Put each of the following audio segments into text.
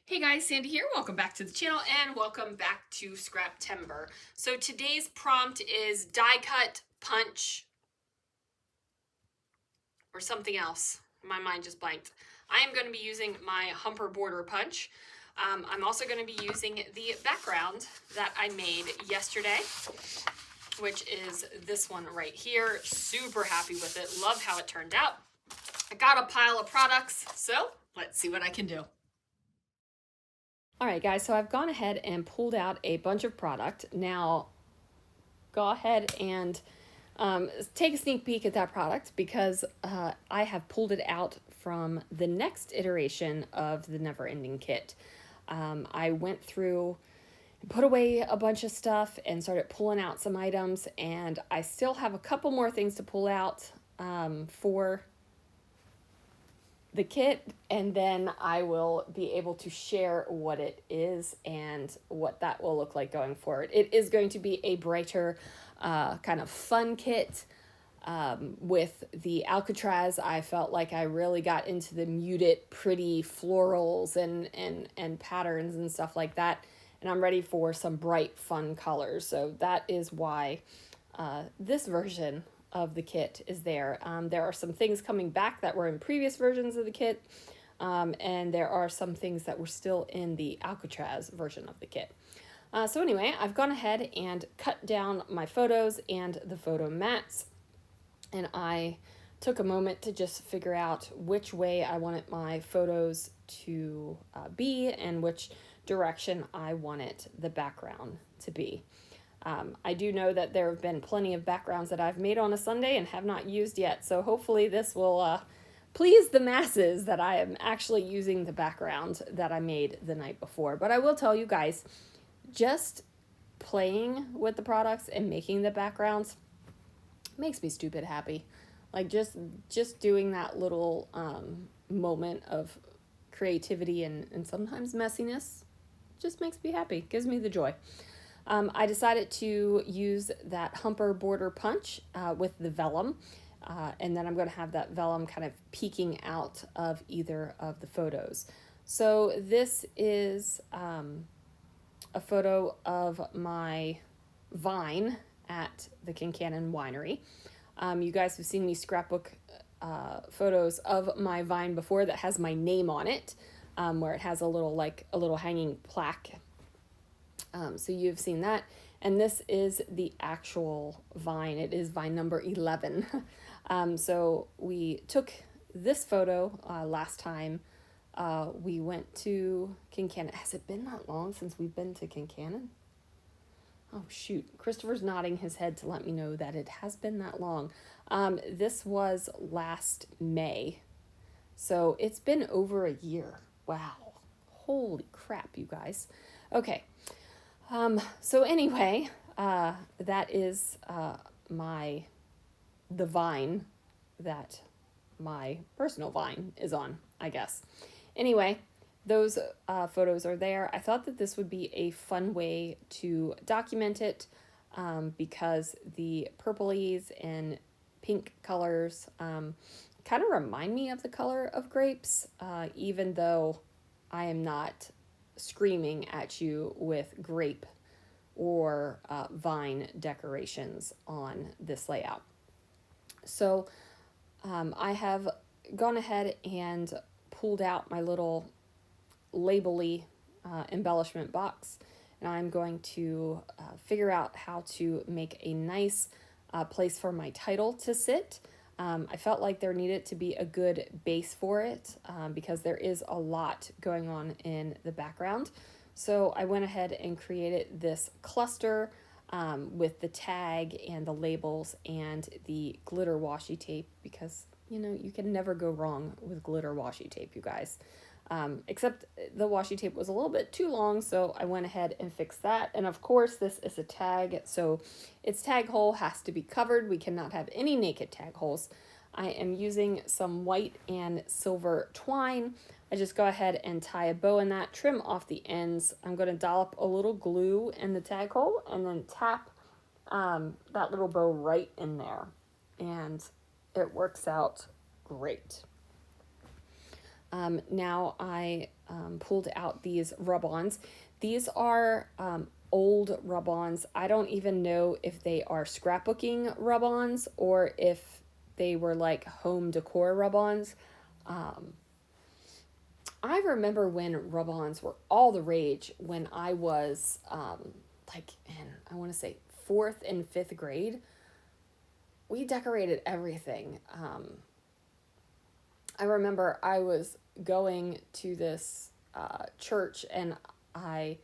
Hey guys, Sandy here. Welcome back to the channel and welcome back to Scraptember. So today's prompt is die cut, punch, or something else. My mind just blanked. I am going to be using my Humper Border Punch. I'm also going to be using the background that I made yesterday, which is this one right here. Super happy with it. Love how it turned out. I got a pile of products, so let's see what I can do. All right, guys, so I've gone ahead and pulled out a bunch of product. Now, go ahead and take a sneak peek at that product because I have pulled it out from the next iteration of the Never Ending Kit. I went through and put away a bunch of stuff and started pulling out some items, and I still have a couple more things to pull out for the kit, and then I will be able to share what it is and what that will look like going forward. It is going to be a brighter kind of fun kit with the Alcatraz. I felt like I really got into the muted pretty florals and patterns and stuff like that, and I'm ready for some bright fun colors. So that is why this version of the kit is there. There are some things coming back that were in previous versions of the kit, and there are some things that were still in the Alcatraz version of the kit. So anyway, I've gone ahead and cut down my photos and the photo mats, and I took a moment to just figure out which way I wanted my photos to be and which direction I wanted the background to be. I do know that there have been plenty of backgrounds that I've made on a Sunday and have not used yet, so hopefully this will please the masses that I am actually using the background that I made the night before. But I will tell you guys, just playing with the products and making the backgrounds makes me stupid happy. Like just doing that little moment of creativity and sometimes messiness just makes me happy, gives me the joy. I decided to use that Humper Border Punch with the vellum, and then I'm going to have that vellum kind of peeking out of either of the photos. So this is a photo of my vine at the Kincannon Winery. You guys have seen me scrapbook photos of my vine before that has my name on it, where it has a little hanging plaque. So you've seen that, and this is the actual vine. It is vine number 11. So we took this photo last time we went to Kincannon. Has it been that long since we've been to Kincannon? Oh shoot, Christopher's nodding his head to let me know that it has been that long. This was last May, so it's been over a year. Wow, holy crap, you guys. Okay. So anyway, that is the vine that my personal vine is on, I guess. Anyway, those photos are there. I thought that this would be a fun way to document it because the purplies and pink colors kind of remind me of the color of grapes, even though I am not screaming at you with grape or vine decorations on this layout. So I have gone ahead and pulled out my little label-y embellishment box, and I'm going to figure out how to make a nice place for my title to sit. I felt like there needed to be a good base for it because there is a lot going on in the background. So I went ahead and created this cluster with the tag and the labels and the glitter washi tape because, you know, you can never go wrong with glitter washi tape, you guys. Except the washi tape was a little bit too long, so I went ahead and fixed that. And of course, this is a tag, so its tag hole has to be covered. We cannot have any naked tag holes. I am using some white and silver twine. I just go ahead and tie a bow in that, trim off the ends. I'm going to dollop a little glue in the tag hole and then tap that little bow right in there. And it works out great. Now I pulled out these rub-ons. These are old rub-ons. I don't even know if they are scrapbooking rub-ons or if they were like home decor rub-ons. I remember when rub-ons were all the rage when I was like in, I want to say 4th and 5th grade. We decorated everything. I remember I was going to this church and I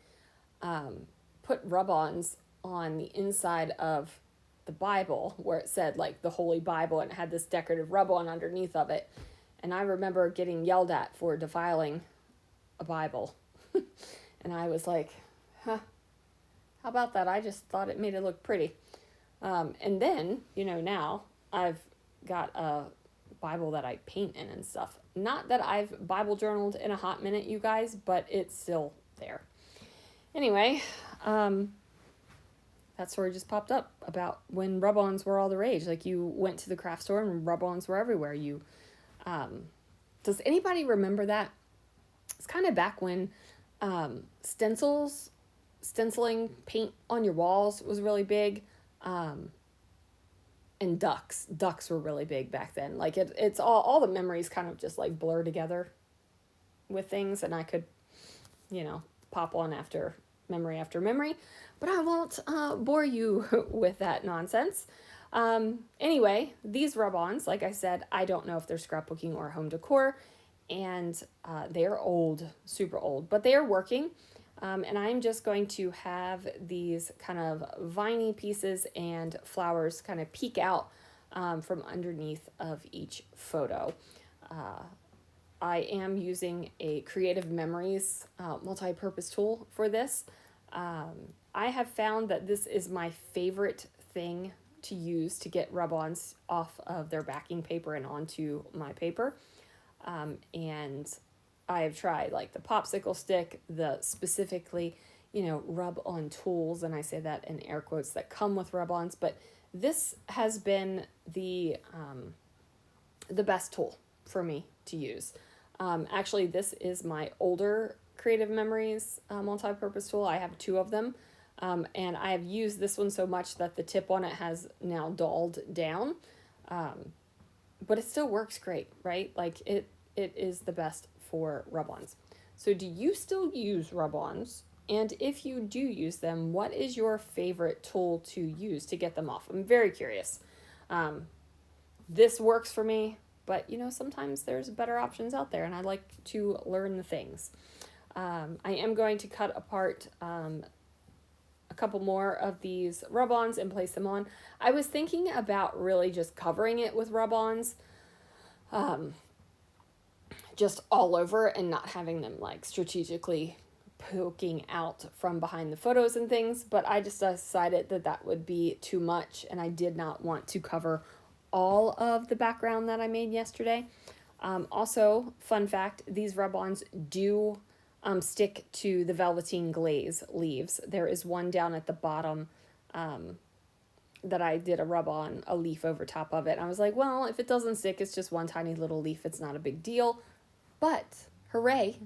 put rub-ons on the inside of the Bible where it said like the Holy Bible, and it had this decorative rub-on underneath of it. And I remember getting yelled at for defiling a Bible. And I was like, huh, how about that? I just thought it made it look pretty. And then, now I've got a Bible that I paint in and stuff. Not that I've Bible journaled in a hot minute, you guys, but it's still there. Anyway, that story just popped up about when rub-ons were all the rage. Like, you went to the craft store and rub-ons were everywhere. Does anybody remember that? It's kind of back when stenciling paint on your walls was really big. And ducks were really big back then. Like it's all the memories kind of just like blur together with things, and I could, pop on after memory, but I won't bore you with that nonsense. Anyway, these rub-ons, like I said, I don't know if they're scrapbooking or home decor, and they are old, super old, but they are working. And I'm just going to have these kind of viney pieces and flowers kind of peek out from underneath of each photo. I am using a Creative Memories multi-purpose tool for this. I have found that this is my favorite thing to use to get rub-ons off of their backing paper and onto my paper. And I have tried like the popsicle stick, the specifically, rub-on tools, and I say that in air quotes, that come with rub-ons, but this has been the best tool for me to use. Actually, this is my older Creative Memories multi-purpose tool. I have 2 of them, and I have used this one so much that the tip on it has now dulled down, but it still works great, right? Like it is the best for rub-ons. So do you still use rub-ons? And if you do use them, what is your favorite tool to use to get them off? I'm very curious. This works for me, but sometimes there's better options out there, and I like to learn the things. I am going to cut apart a couple more of these rub-ons and place them on. I was thinking about really just covering it with rub-ons, just all over, and not having them like strategically poking out from behind the photos and things, but I just decided that would be too much, and I did not want to cover all of the background that I made yesterday. Also, fun fact, these rub-ons do stick to the Velveteen Glaze leaves. There is one down at the bottom that I did a rub-on, a leaf over top of it. I was like, well, if it doesn't stick, it's just one tiny little leaf. It's not a big deal. But, hooray,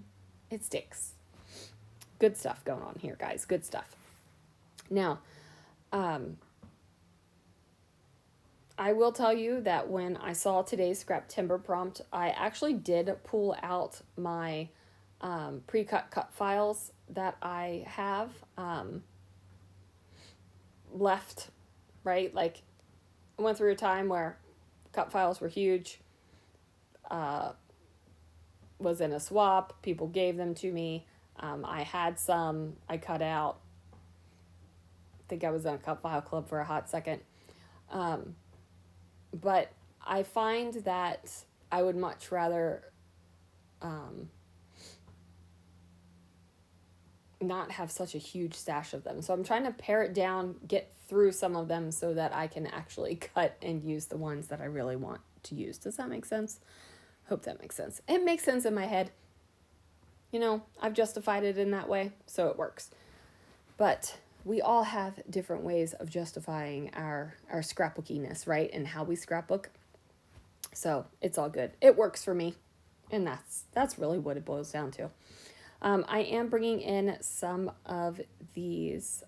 it sticks. Good stuff going on here, guys. Good stuff. Now, I will tell you that when I saw today's Scraptember prompt, I actually did pull out my pre-cut cut files that I have left, right? Like, I went through a time where cut files were huge, was in a swap, people gave them to me. I had some I cut out. I think I was in a cut file club for a hot second. But I find that I would much rather not have such a huge stash of them. So I'm trying to pare it down, get through some of them so that I can actually cut and use the ones that I really want to use. Does that make sense? Hope that makes sense. It makes sense in my head. I've justified it in that way, so it works. But we all have different ways of justifying our scrapbookiness, right? And how we scrapbook. So it's all good. It works for me. And that's really what it boils down to. I am bringing in some of these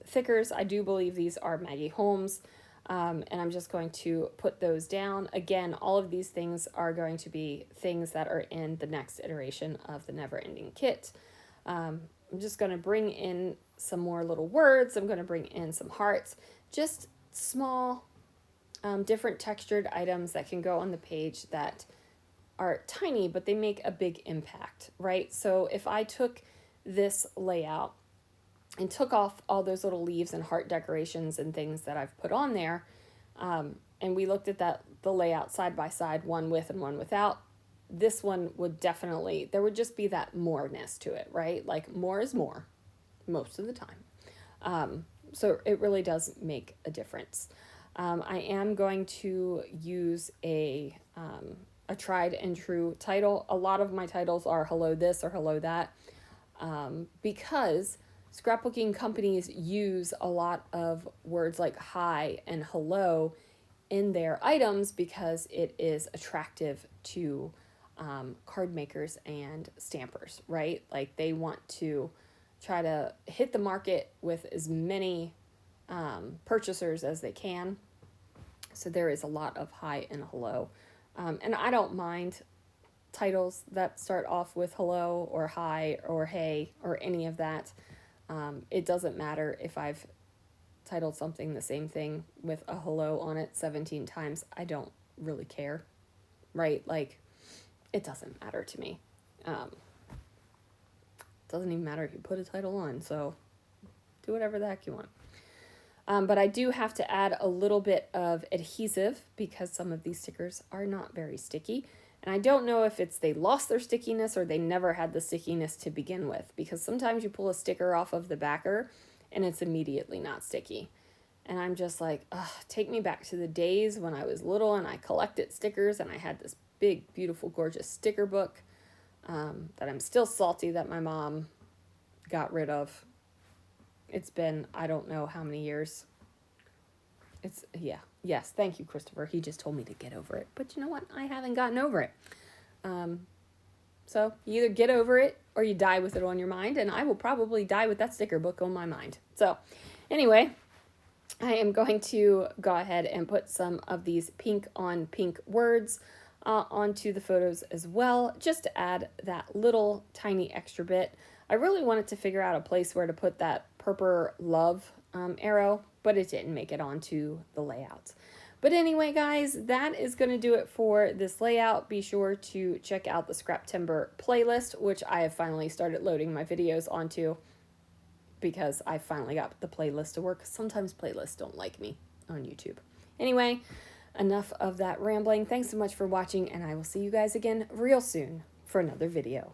thickers. I do believe these are Maggie Holmes, and I'm just going to put those down. Again, all of these things are going to be things that are in the next iteration of the Never Ending Kit. I'm just going to bring in some more little words. I'm going to bring in some hearts, just small, different textured items that can go on the page that are tiny, but they make a big impact, right? So if I took this layout and took off all those little leaves and heart decorations and things that I've put on there, and we looked at the layout side by side, one with and one without, this one would definitely, there would just be that more-ness to it, right? Like more is more most of the time. So it really does make a difference. I am going to use a tried and true title. A lot of my titles are hello this or hello that, because scrapbooking companies use a lot of words like hi and hello in their items because it is attractive to card makers and stampers, right? Like they want to try to hit the market with as many purchasers as they can. So there is a lot of hi and hello. And I don't mind titles that start off with hello or hi or hey or any of that. It doesn't matter if I've titled something the same thing with a hello on it 17 times. I don't really care, right? Like, it doesn't matter to me. Doesn't even matter if you put a title on, so do whatever the heck you want. But I do have to add a little bit of adhesive because some of these stickers are not very sticky. And I don't know if it's they lost their stickiness or they never had the stickiness to begin with, because sometimes you pull a sticker off of the backer and it's immediately not sticky. And I'm just like, ugh, take me back to the days when I was little and I collected stickers and I had this big, beautiful, gorgeous sticker book that I'm still salty that my mom got rid of. It's been, I don't know how many years. It's, yeah. Yes, thank you, Christopher. He just told me to get over it. But you know what? I haven't gotten over it. So you either get over it or you die with it on your mind. And I will probably die with that sticker book on my mind. So anyway, I am going to go ahead and put some of these pink on pink words onto the photos as well, just to add that little tiny extra bit. I really wanted to figure out a place where to put that purple love arrow, but it didn't make it onto the layout. But anyway, guys, that is going to do it for this layout. Be sure to check out the Scraptember playlist, which I have finally started loading my videos onto because I finally got the playlist to work. Sometimes playlists don't like me on YouTube. Anyway, enough of that rambling. Thanks so much for watching, and I will see you guys again real soon for another video.